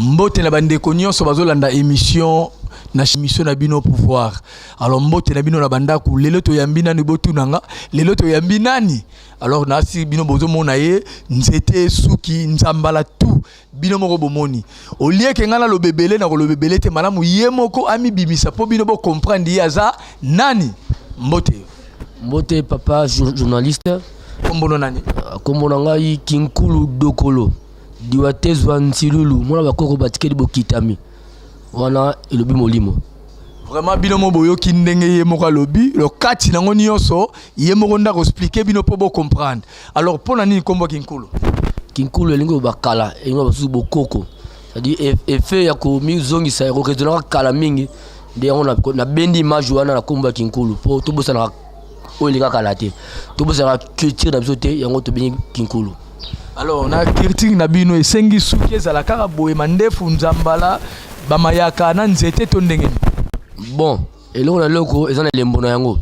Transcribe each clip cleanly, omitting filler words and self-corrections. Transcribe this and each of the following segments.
Mbote na bandeko nyonso bazolanda émission na bino pouvoir. Alors mbote na bino na bandaku lelo to yambi nani botunanga lelo to yambi nani. Alors nasi bino bozo mona ye nzete suki nzambala tout bino moko bomoni. Au lieu que ngala lo bebele na lo bebele te malamu ye moko ami bimisa po bino bo comprendre yaza nani mbote papa journaliste kombono nani kombono ngai Kinkulu Dokolo Diwatezwa Nsilulu mwana bakoko batikeli bokitami wana elobi molimo vraiment bino mo boyoki ndenge ye moko lobi le kati nango nyonso ye moko ndako expliquer bino po bo comprendre. Alors pona nini kombo Kinkulu elingo bakala elingo basusu bokoko c'est-à-dire effet ya ko mizongisa ya ko rezona kala mingi de on na bendi image wana na kombo Kinkulu po to bosana olinga kala te to bosana culture na biso te yango to bengi Kinkulu. Alors na critique na bino esengi suki ezala kaka boye mandefu nzambala bamayaka na nzete to ndengeni bon eloko na loko ezana lembo na yango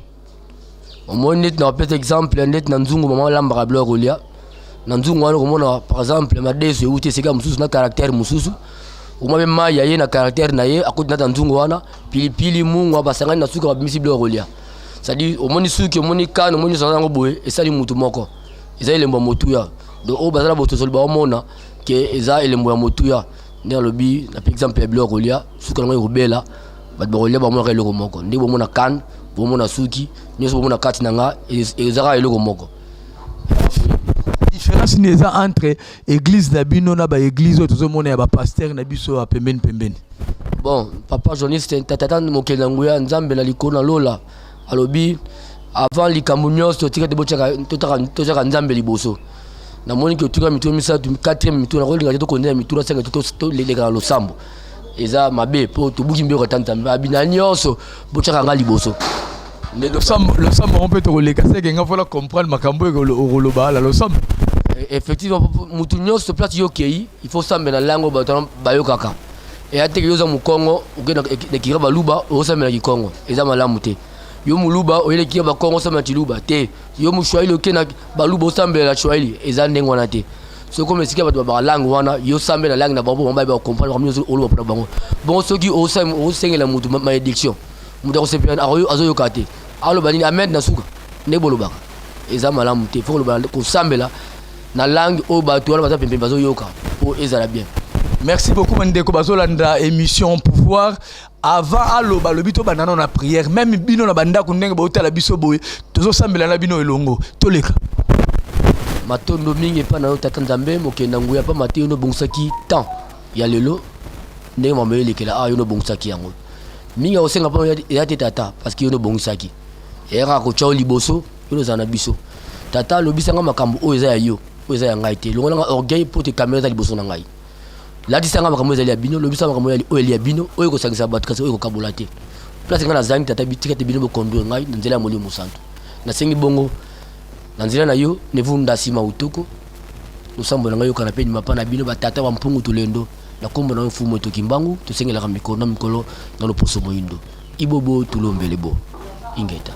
omoni net na peut exemple net na nzungu mama lamba blog olia na nzungu wana komona par exemple madeso euti seka mususu na caractère mususu umabe maya ye na caractère na ye akoti na nzungu wana pilipili mungu abasangani na suka babimisi blog olia c'est-à-dire omoni suki omoni kan omoni sango boye esali mutu moko ezali lembo motuya do o bazala botosol ba omona ke eza elembo ya motuya ndia lobi na par exemple blog olia suka ngo robela bat ba olia ba mona eloko moko ndi bo mona kan bo mona suki nyoso bo mona kati nanga ezaka eloko moko. Différence ni eza entre église na bino na ba église otozo mona ya ba pasteur na biso a pembeni bon papa journaliste tata mokela nguya nzambe na likona lola alobi avant likambo nyonso tika totaka nzambe liboso na moni ke tuka mitu misatu 4e mitu na kolinga to konde mitu na 5 to leka losambo eza mabe po to buki mbeko tanta abina nyonso bochaka nga liboso le sambo on peut te releka c'est que nga vola comprendre makambo e roloba la lo sambo effectivement mutu nyonso place yokei il faut sambe na lango bayokaka et ate yoza mu Kongo ukena ekira baluba osamela ki Kongo eza malamu te yo muluba oyele ki ba Kongo sama tiluba te yo mu Swahili okena baluba osambela Swahili eza ndengo na te so comme sika bato ba langue wana yo sambela langue na babo mamba ba comprendre comme yo oloba pour bango bon soki osengela mutu malédiction mutu osepena azo yokate alo banini amen na suka ne bolobaka eza malamu te faut ko sambela na langue o bato wana baza pembe bazo yoka o ezala bien. Merci beaucoup Mandeko bazolanda émission pouvoir avant aloba lobito banana na prière même bino na banda kunenge bauta la biso boye tozo sambela na bino elongo toleka matondo mingi pa na tata nzambe mokenda nguya pa mateo no bonsaki temps ya lelo ndenge mamele lekela yo no bonsaki yango mingi osenga pa ya tata parce que yo no bonsaki era ko chao liboso yo zana biso tata lobisanga makambo o eza ya yo o eza ya ngai te longo nga orgueil pour te caméra za liboso na ngai la disanga makambo ezali ya bino lobisa makambo ezali ya bino oyo ko sangisa bat kasi oyo ko kabola te place nga na zangi tata bitika te bino bo conduire ngai nzela ya molimo santo na sengi bongo na nzela na yo ne vunda sima utoko usambo na ngai yo kana pe mapa na bino batata wa mpungu tulendo na kombo na mfumo to kimbangu to sengela ka mikolo na loposo moindo ibobo tulombele bo ingeta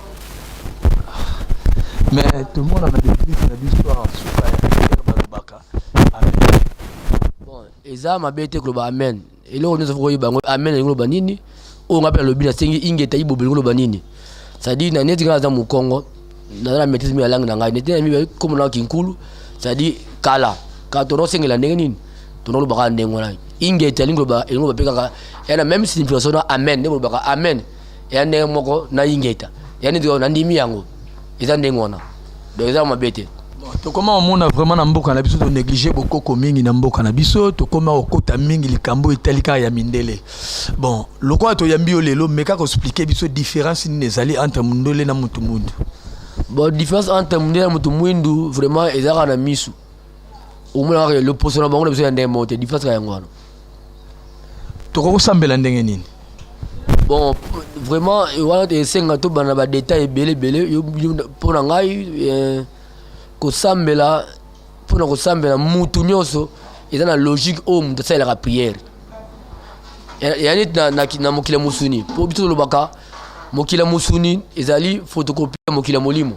mais tout le monde a des clips na l'histoire suka ya balobaka amen. Bon eza mabete kloba amen eloko nzo foko yibango amen ngoloba nini o ngapela lobina sengi ingeta ibobo ngoloba nini sadi na neti ngaza mu Kongo na la maîtrise mi langue na ngai neti na mi comme na Kinkulu sadi kala ka to no sengela ndenge nini to no lobaka ndengo na ingeta ngoloba peka yana même signification na amen ne lobaka amen ya ndenge moko na ingeta yani ndo na ndimi yango eza ndengo na donc eza mabete. To comment on a vraiment na mboka na biso to négliger bokoko mingi na mboka na biso to comment okota mingi likambo etalika ya mindele bon lokwa to yambi olelo meka ko expliquer biso différence ni ezali entre mundole na mutu mundu. Bon différence entre mundole na mutu mundu vraiment ezaka na misu omona le poso na bango na biso ya ndenge monte différence ka yango wana to ko sambela ndenge nini. Bon vraiment wana te senga to bana ba détail belé yo pona ngai kosambela pona kosambela mutu nyonso eza na logique o mutu sala la prière yani na mokila musuni po biso lobaka mokila musuni ezali photocopie mokila molimo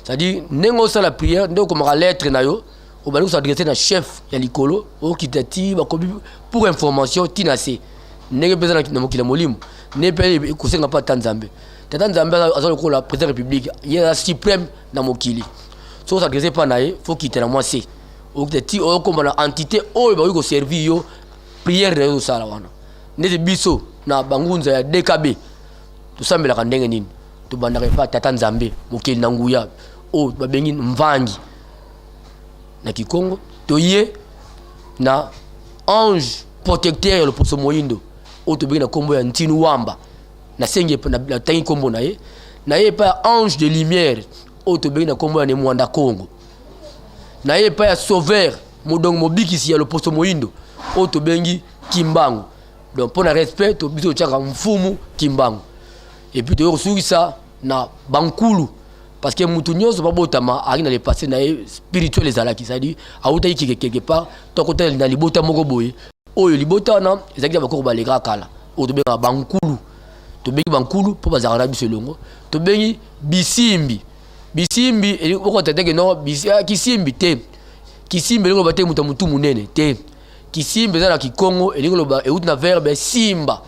c'est-à-dire nengo sala prière ndeko maka lettre na yo au bali s'adresser na chef ya likolo o kitati ba kobi pour information tinase ndenge pesa na mokili molimo ne pe kusenga pa Tanzambe tata Nzambe azalo ko la président république il est suprême na mokili so s'adresser pa nae faut quitter na moi c'est o kitati o comme na entité o ba ko servir yo prière de sala wana ndete biso na bangunza ya DKB to sambela kandenge nini to bandaka pa tata Nzambe mokili na nguya o babengi mvangi na Kikongo toye na ange protecteur ya loposo moyindo o to na kombo ya Ntinu Wamba na senge na tangi kombo na ye pa ange de lumière o to na kombo ya Mwanda Kongo na ye pa ya sauveur modong mobikisi ya loposo moyindo o to bengi Kimbangu donc pour le respect to biso tchaka mfumu Kimbangu et puis to ça na bankulu parce que mutu nyonso babotama ari na le passé na spirituel ezalaki c'est-à-dire auta yiki quelque part to kota na libota moko boye oyo libota na ezaki ba ko baleka kala o to benga bankulu to bengi bankulu po bazara biso longo to bengi bisimbi eli ko tateke no kisimbi te kisimbi ngo bate mutu munene te kisimbi za na Kikongo eli ko ba euti na verbe simba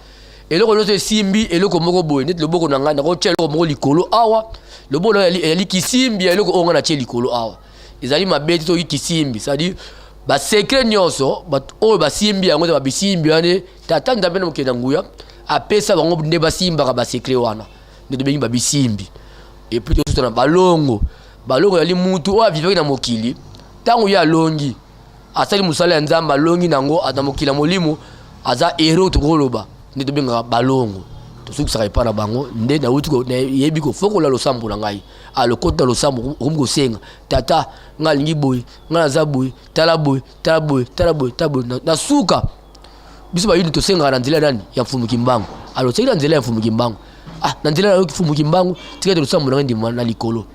eloko lote simbi eloko moko boye net loboko na ngana ko tshelo moko likolo awa lobolo eli kisimbi eloko onga na tsheli likolo awa ezali mabeti to kisimbi c'est-à-dire ba secret nyonso ba o ba simbi yango ba bisimbi ane tata Nzambe na mokenda nguya apesa bango nde ba simba ba secret wana nde bengi ba bisimbi et puis tout na balongo yali mutu o avivaki na mokili tangu ya longi asali musala ya Nzambe longi nango atamokila molimo aza hero to koloba nde benga balongo to suksaka pa na bango nde na uti ko yebi ko foko la losambo na ngai a le kota losambo ko senga tata ngalingi boy ngala za boy tala boy na suka biso ba yini to senga na nzela nani ya mfumu Kimbangu alo tsela nzela ya mfumu Kimbangu na nzela ya mfumu Kimbangu tika to losambo na ndi na likolo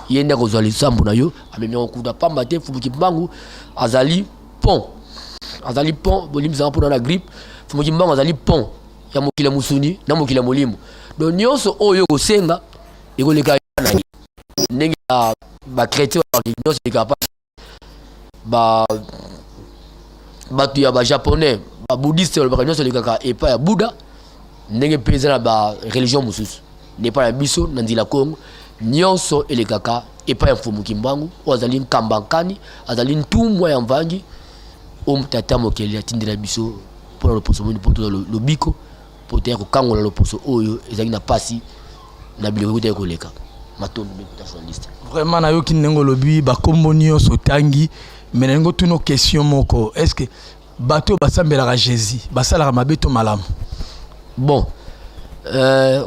yenda ko zali sambo na yo amemia ko kuda pamba te mfumu Kimbangu azali pont bolimza pour na grippe mfumu Kimbangu azali pont ya mokila musuni na mokila molimo donc nyonso oyo ko senga eko leka na ndenge ba chrétien nyonso leka ba tu ya ba japonais ba bouddhiste ba nyonso leka epa ya Buddha ndenge peza na ba religion mususu ne pa ya biso na ndila Kongo nyonso elekaka epa ya mfumu Kimbangu azali nkambankani azali ntumwa ya mvangi tata mokeli atindela biso pour le poso moni pour le biko peut-être kangola le poso oyo ezali na pasi na biloko te koleka matondo bekuta journaliste vraiment na yo kinengo lobi ba kombonio sotangi mais nengo tuno question moko est-ce que bato basambelaka Jésus basalaka mabeto malamu bon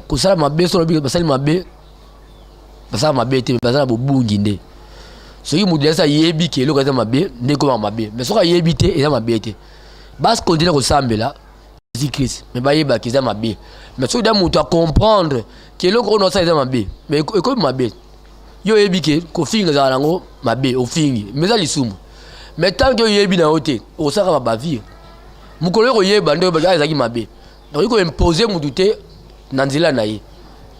kusala mabeto lobi basali mabe basala mabete basala bobungi nde soki mudesa yebi ke eloko eza mabe nde koma mabe mais soka yebi te eza mabe te bas continuer kosambela Jésus-Christ mais bayeba ke eza mabe mais soki da mutu a comprendre ke eloko ono sa eza mabe mais ekomi mabe yo yebi ke kofinga ezala nango mabe ofingi mais eza lisumu mais tant que yebi na yo te okosaka babavire mokolo yo koyeba nde oyeba ezalaki mabe donc yo koimpose mutu te na nzela na ye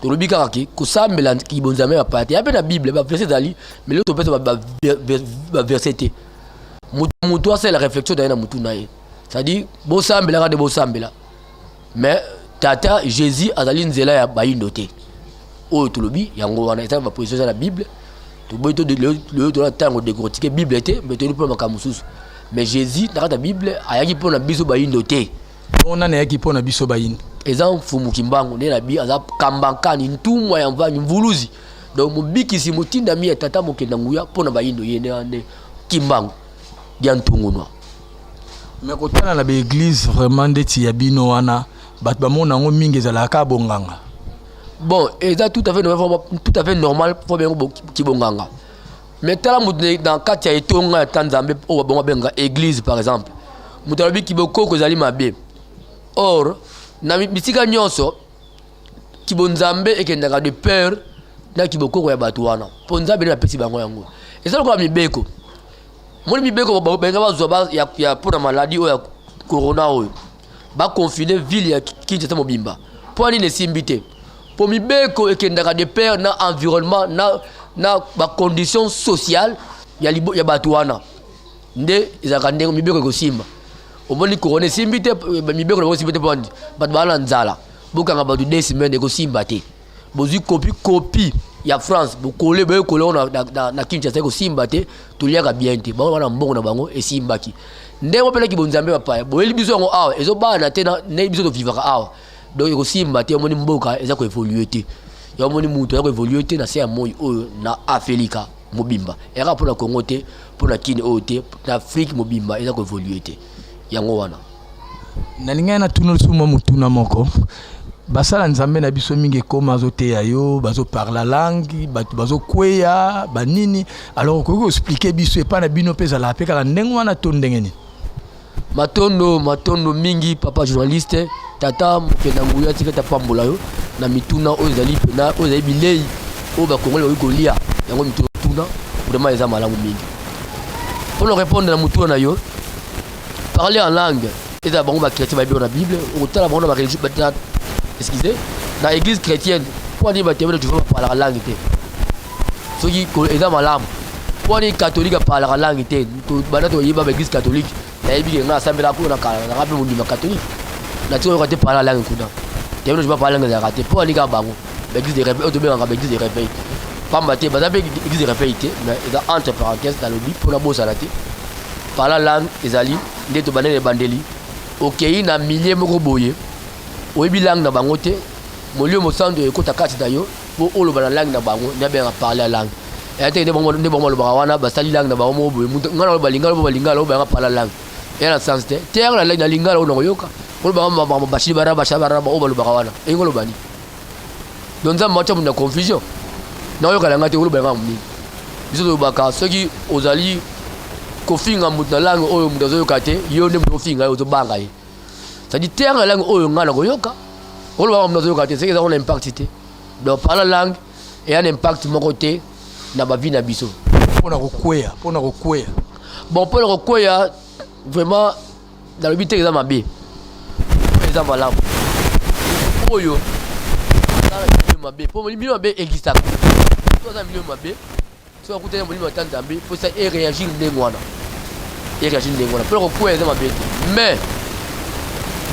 tolobi kaka ke kosambela kibonzame ya pate ya pe na Bible ba verset ezali mais lelo topesa ba verset te mutu asala réflexion na ye na mutu na ye c'est-à-dire bosambela kade bosambela mais tata Jésus azali nzela ya bayindo te oyo tolobi yango wana eza ba position na Bible to boy to le to la tango décortiquer Bible te mais to li pona kamususu mais Jésus na kata Bible ayaki pona biso bayindo te on a yaki pona biso bayindo eza mfumu Kimbangu nde na bi aza kambankani ntumwa ya mvangi mvuluzi donc mobikisi motinda mi ya tata mokenda nguya pona bayindo yene ande Kimbangu ya ntungunwa mais kotana na l'église vraiment ndeti ya bino wana bato bamona ngo mingi ezalaka bonganga bon eza tout à fait normal pour bien kibonganga mais tala mutu dans kati ya etonga ya Tanzambe o bonga benga église par exemple mutu alobi kibokoko ezali mabe or na bisika nyonso kibonzambe ekendaka de peur na kibokoko ya bato wana po Nzambe na pesi bango yango ezala kwa mibeko moni mibeko benga bazwa ya pona maladie oyo ya corona oyo ba confiner ville ya Kinshasa mobimba po ni ne simbite po mibeko ekendaka de peur na environnement na ba condition sociale ya bato wana nde ezaka ndenge mibeko kosimba omoni korone simbi te mibeko na simbi te pandi bato bana nzala bokanga bato 2 semaines ekosimba te bozwi copie ya France bokole na Kinshasa kosimba te toliaka bien te bango wana mbongo na bango esimbaki ndenge opelaki bonzambe bapaya boyeli biso yango awa ezobana te na biso tovivaka awa donc ekosimba te omoni mboka eza koevolue te yomoni mutu eza koevolue te na se ya moi oyo na Afrika mobimba eka mpona Congo te mpona Kini oyo te na Afrique mobimba eza koevolue te yango wana nalingai na tuna lisumu mutuna moko basala nzambe na biso mingi ekoma azoteya yo bazoparla langue bato bazokweya banini alors okoki koexplike biso epa na bino mpe ezalaka mpe kaka ndenge wana to ndenge nini matondo mingi papa journaliste tata mokenda nguya tika tapambola yo na mituna oyo ezali pena oyo ezali bilei oyo bakongoli bakoki kolia yango mituna vraiment eza malamu mingi mpona répondre na mutuna na yo parler en langue eza bango bakretien bayebeko na bible okotala bango na bareligion excusez dans l'église chrétienne pour dire bateau tu veux parler la langue té ceux qui eza malamu pour dire catholique parler la langue té to bana to yeba l'église catholique na yebi nga sambela ko na kala na rabe mundi catholique na tu ko te parler la langue kuna té je pas parler langue ya raté pour dire bango l'église de réveil to benga l'église de réveil pas maté baza l'église de réveil té mais eza entre parenthèses dans le bible pour la bossa la té parler la langue ezali ndeto banene bandeli okei na millier moko boye oyebi langue na bango te molio mosando ekota kati na yo po oloba na langue na bango nyabenga parler langue ete nde bango lobaka wana basali langue na bango mo boye ngana loba lingala loba parler langue yana sens te terre la langue na lingala ono yoka oloba bashiri bara o balobaka wana engo lobani donc ça match na confusion na yoka langa te oloba nga muni biso lobaka soki ozali kofinga mutu na langue oyo mutu azoyoka te yo nde mutu ofinga yo ozobanga ye c'est-à-dire terre la langue oyo ngana koyoka olo ba mnazo yoka te c'est que ça on impact te donc parler la langue et un impact mon côté na ba vie na biso pona kokweya bon pona kokweya vraiment dans le but exemple mabe exemple là oyo na mabe pour mo milieu mabe existe toi dans milieu mabe so ko tena mo milieu matanzambe faut ça et réagir ndengwana pona kokweya exemple mabe mais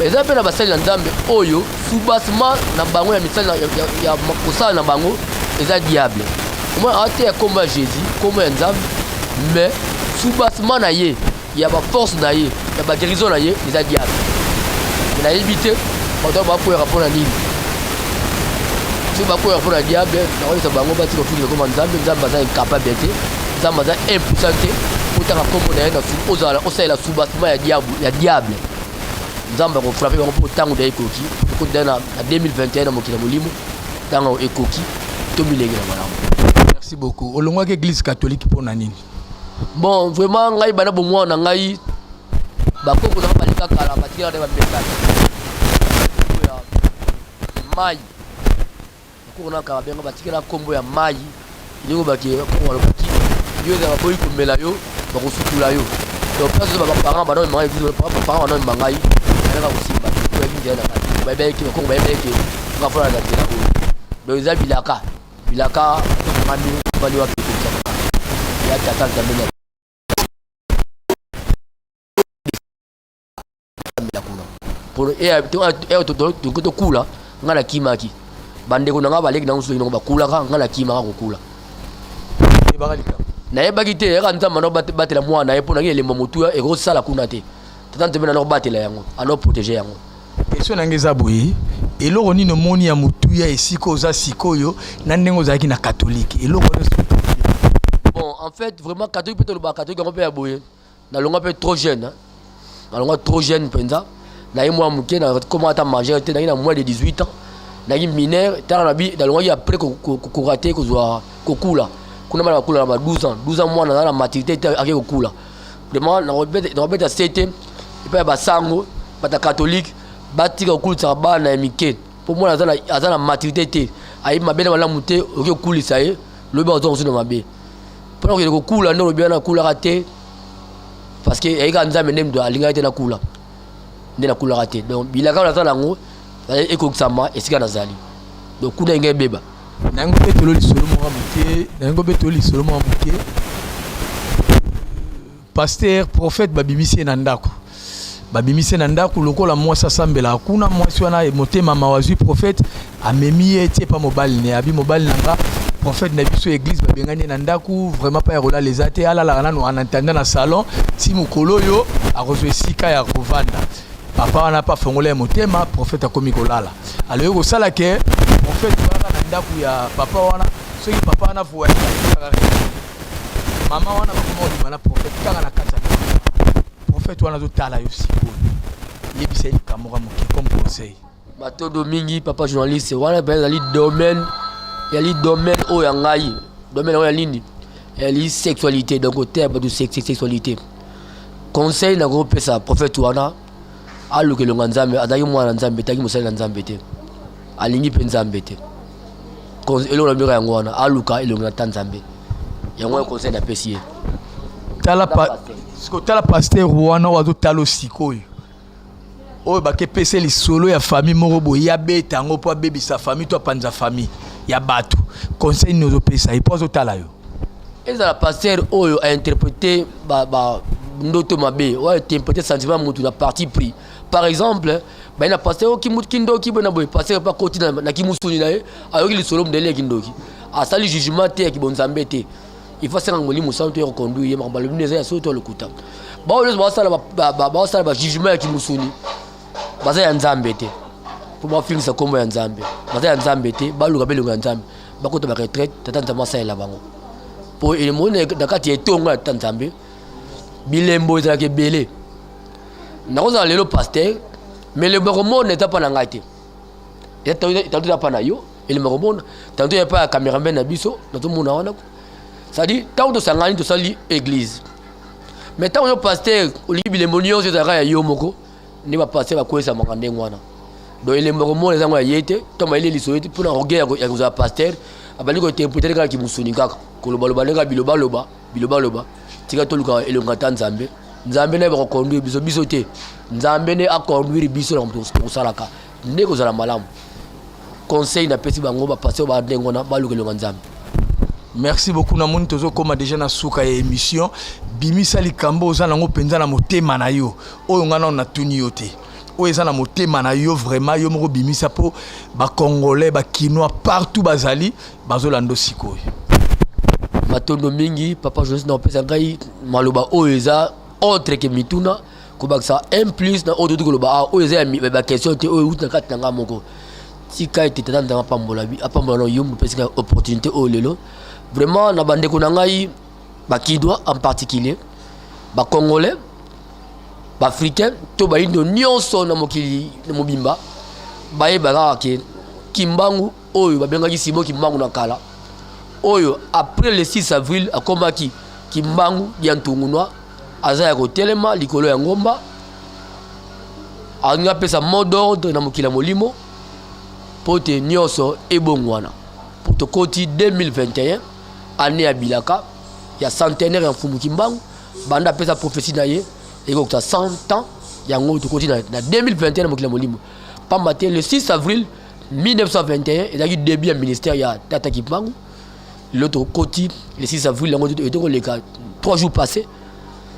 eza mpe na basali na nzambe oyo soubassement na bango ya misali ya kosala na bango eza diable omoi ate ya kombo ya jésus kombo ya nzambe mais soubassement na ye ya baforce na ye ya baguérison na ye eza diable nayebi te bato bakweyaka mpona nini soki bakweyaka mpona diable nakoyesa bango batika kofikisa koma nzambe aza incapable te nzambe aza impuissant te otanga kombo na ye osalela soubassement ya diable nzamba ko frapper bango po tango da ekoki ko dana 2021 na mokila molimo tango ekoki to bilenge na malamu. Merci beaucoup. Olongwa ke église catholique pona nini? Bon vraiment ngai bana bo mwana ngai bakoko na balika kala batika de ba message ya mai ko na ka benga batika la kombo ya mai ndingo baki ko wala baki yo za boyi ko mela yo bako sukula yo donc parce que ba parents bana mai parents bana mangai na kusimba kwa nje na baba yake ko baba yake ngafura na tena huyo ndio za bilaka mami bali wapi kwa ya tata zamenya kuna pour to kula ngala kimaki bande ko nga baleki na usu ino ba kula ka ngala kimaka ko kula e bakalika na ye bagite ya nzamba no batela mwana ye pona ngele momutu e ko sala kuna te tante bena no batela yango ano protéger yango question nangeza boye eloko nini moni ya mutu ya esiko za sikoyo na ndengo zaki na catholique eloko bon en fait vraiment catholique peut le catholique on peut ya boye na longa peut trop jeune na longa trop jeune penza na ye moi muke na comment ta manger te na moins de 18 ans na yi mineur tara na bi na longa ya après ko rater ko zwa ko kula kuna mala kula na 12 ans moi na maturité avec ko kula vraiment na robeta 7 et puis ba sango ba catholique batika okulisa bana ya mike pour moi azana maturité te ayi mabele wala muté oke okulisa ye lobi ozo na mabe pour que okula ndo lobi na kula raté parce que ayika nzambe ndemdo alinga te na kula ndena kula raté donc bilaka na tala ngo ekokisama esika nazali donc kuna ngebe beba nango betolo lisolo mo muke nango betolo lisolo mo muke pasteur prophète babimisi na ndako babimisi na ndako lokola mwasi asambela akuna mwasi wana motema mawazwi prophète amemi ye tie pa mobali ne abi mobali nanga prophète na biso église babengani na ndako vraiment pas rola les athées ala la nanu en attendant na salon ti mukolo yo akozwe sika ya kovanda papa wana pa fongola motema prophète akomi kolala alors ko sala ke prophète wana na ndako ya papa wana soki papa wana voya mama wana bakomodi bana prophète kanga na kata prophète wana zo tala yo siko yebisa ni kamora moki comme conseil Matondo mingi papa journaliste wana ba ali domaine ya li domaine o ya ngai domaine o ya lini ya li sexualité donc au terme de sexualité conseil na groupe ça prophète wana aluke lo nzambe adaki mwana nzambe taki musala nzambe te alingi pe nzambe te conseil elo na bira yango wana aluka elo na tanzambe yango conseil na pesier tala pa siko tala pasteur wana wazo talo sikoyo oyo bake pese li solo ya famille moko bo ya beta ngo po baby sa famille to panza famille ya bato conseil nozo pesa et pozo tala yo ezala pasteur oyo a interprété ba ndoto mabe ou a interprété sentiment mutu na parti pris par exemple ba na pasteur ki mutu kindoki bona boy pasteur pa koti na ki musuni na ye ayoki li solo mdele kindoki asali jugement te ki bonzambe te il faut faire un molimo sans te reconduire ma balobine ya soto le kuta ba ole ba sala ba jugement ki musuni baza ya nzambe te pour ba finisa kombo ya nzambe baza ya nzambe te ba luka belunga ya nzambe ba kota ba retraite tata nzambe sa ela bango pour ele mone dakati etonga ya nzambe bilembo ezala ke belé na koza lelo pasteur mais le mormon n'est pas na ngati et tatu pa na yo et le mormon tatu ya pa cameraman na biso na to mona wana ça dit tant de sangani to sali église mais tant yo pasteur olibi le monio ezala ya yo moko ni ba passer ba kwesa makande ngwana do ele mormon ezanga yete to ma ile lisoyete pour na roger ya kuza pasteur abali ko interpréter ka ki musuni kaka ko lo baloba nga biloba tika to luka ele ngata nzambe nzambe ne ba ko conduire biso te nzambe ne a conduire biso na mto ko salaka ndeko zala malamu conseil na pesi bango ba passer ba ndengona ba luka le nzambe. Merci beaucoup na moni tozo koma déjà na suka ya émission bimisa likambo oza nango penza na motema na yo oyo ngana na tuni yo te oyo eza na motema na yo vraiment yo moko bimisa po ba congolais ba kinois partout bazali bazolando sikoyo matondo mingi papa Joseph na pesa ngai maloba oyo eza autre que mituna ko baksa un plus na autre ko loba oyo eza ba question te oyo uta kata nga moko tika ete tata pambola bi apambola no yum pesa opportunité oyo lelo vraiment na bande ko ngai ba kidwa en particulier ba congolais ba africain to ba indo nyonso na mokili na mobimba ba e ba ke kimbangu oyo ba benga Simon kimbangu na kala oyo après le 6 avril akomaki kimbangu ya ntungunwa azaya ko telema likolo ya ngomba anga pesa mot d'ordre na mokila molimo pote nyonso ebongwana pour to koti 2021 année ya bilaka ya centenaire ya mfumu kimbangu banda pesa prophétie na ye eko ta 100 ans ya ngoto koti na 2021 na mokila molimo pamate le 6 avril 1921 ezaki début ya ministère ya tata kimbangu l'autre côté le 6 avril la ngoto etoko le 3 jours passés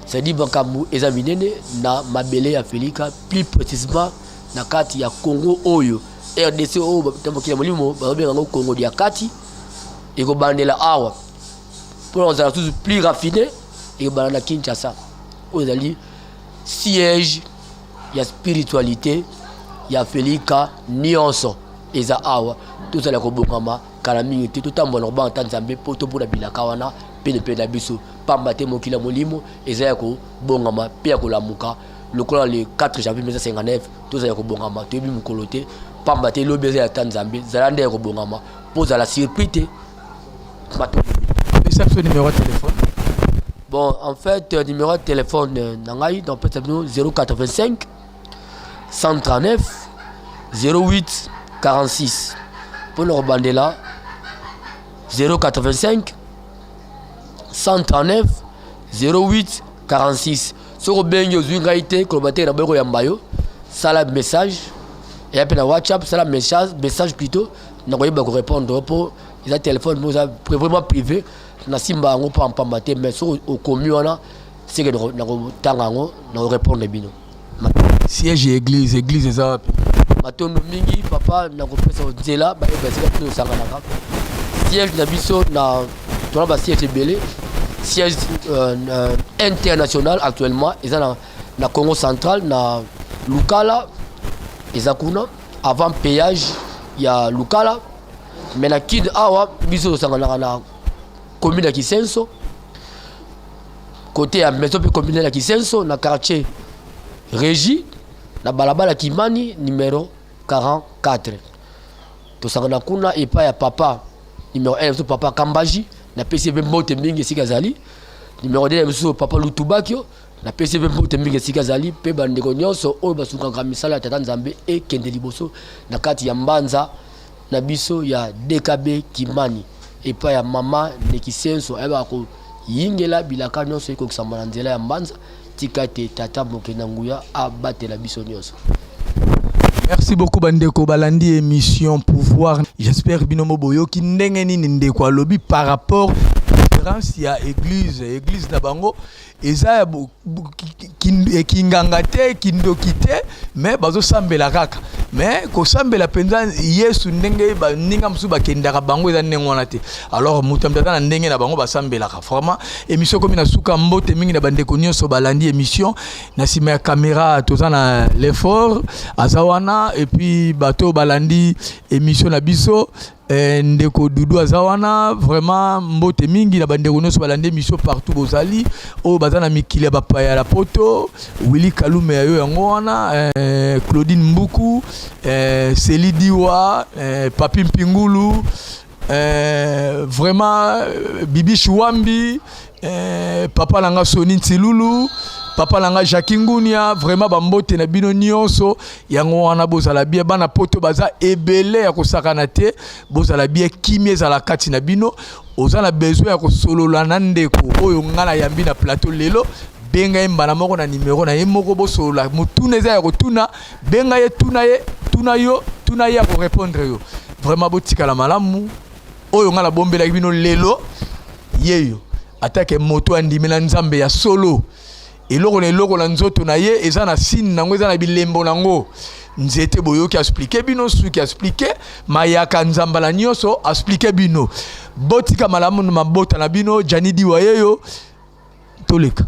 c'est dit bakamu examiné na mabele ya Felika plus précisément na kati ya Congo oyo RDC oyo tamokila molimo babenga ngo Congo dia kati eko bandela awa pour on a tous plus raffiné et bandela Kinshasa oyo ali siège ya spiritualité ya Felika nyonso eza awa tout ça la ko bokama kala mingi te totambola ba ntanzambe poto pour la bilaka wana pe na biso pamba te mokila molimo eza ko bongama pe ko lamuka lokola le 4 janvier 1959 tout ça ko bongama to bi mukolote pamba te lobeza ya tanzambe zalande ko bongama poza la surprise te mato ce numéro de téléphone. Bon, en fait, numéro de téléphone nangai dans peut-être 085 139 08 46 pour le rebander là 085 139 08 46 sur benyo zwingaite ko bater na beko ya mbayo sala message et après na WhatsApp sala message plutôt na ko yeba ko répondre pour les téléphones nous vraiment privé na simba ngo pa pambate mais sur au commun wana c'est que nous tangango nous répondre bino siège église ça matondo mingi papa na kopesa nzela ba ebasika to sanganaka siège na biso na to ba siège belé siège international actuellement ils ont na Congo central na Lukala ezakuna avant péage ya Lukala mais na kid awa biso sanganaka na commune ya Kisenso côté ya maison pe commune ya Kisenso na quartier Régie na balabala Kimani numéro 44 to sangana kuna epa ya papa numéro 1 papa Kambaji na PCB mbote mingi sikazali numéro 2 papa Lutubakio na PCB mbote mingi sikazali pe bandeko nyonso oyo basukanga misala ya tata Nzambe e kende liboso na kati ya mbanza na biso ya DKB Kimani epa ya mama Nekisenso eba ko yingela bilaka nyonso eko kisamba na nzela ya mbanza tikate tata Mokenanguya abatela biso nyonso. Merci beaucoup bandeko balandi émission pouvoir. J'espère binomo boyo ki ndenge nini ndeko alobi par rapport différence ya église na bango eza kinganga te kindoki te mais bazo sambela kaka mais ko sambela penza Yesu ndenge ba ninga musu bakendaka bango eza ndenge wana te alors mutamtata na ndenge na bango basambela ka vraiment émission comme na suka mbote mingi na bandeko nyonso balandi émission na sima ya caméra tozana l'effort azawana et puis bato balandi émission na biso ndeko Dudu azawana vraiment mbote mingi na bandeko nyonso balandi émission partout bozali o bazana mikile bapaya la poto Willy Kalume ya yo yango wana Claudine Mbuku Célie Diwa Papi Mpingulu vraiment Bibi Chouambi papa langa Soni Ntilulu papa langa Jacques Ngunia vraiment bambote na bino nyonso yango wana bozala bie bana poto baza ebele ya kosakana te bozala bie kimie za la kati na bino ozala besoin ya kosolola na ndeko oyo ngala yambi na plateau lelo benga ye mbana moko na numéro na ye moko bosolola mutuna eza ya kotuna benga ye tuna ye ya ko répondre yo vraiment botika la malamu oyo ngala bombela bino lelo yeyo atake moto andimela Nzambe ya solo eloko la nzoto na ye eza na sine nango eza na bilembo nango nzete boyoki expliquer bino suki expliquer mayaka Nzamba la nyonso expliquer bino botika malamu na mabota na bino Janidi wayeyo toleka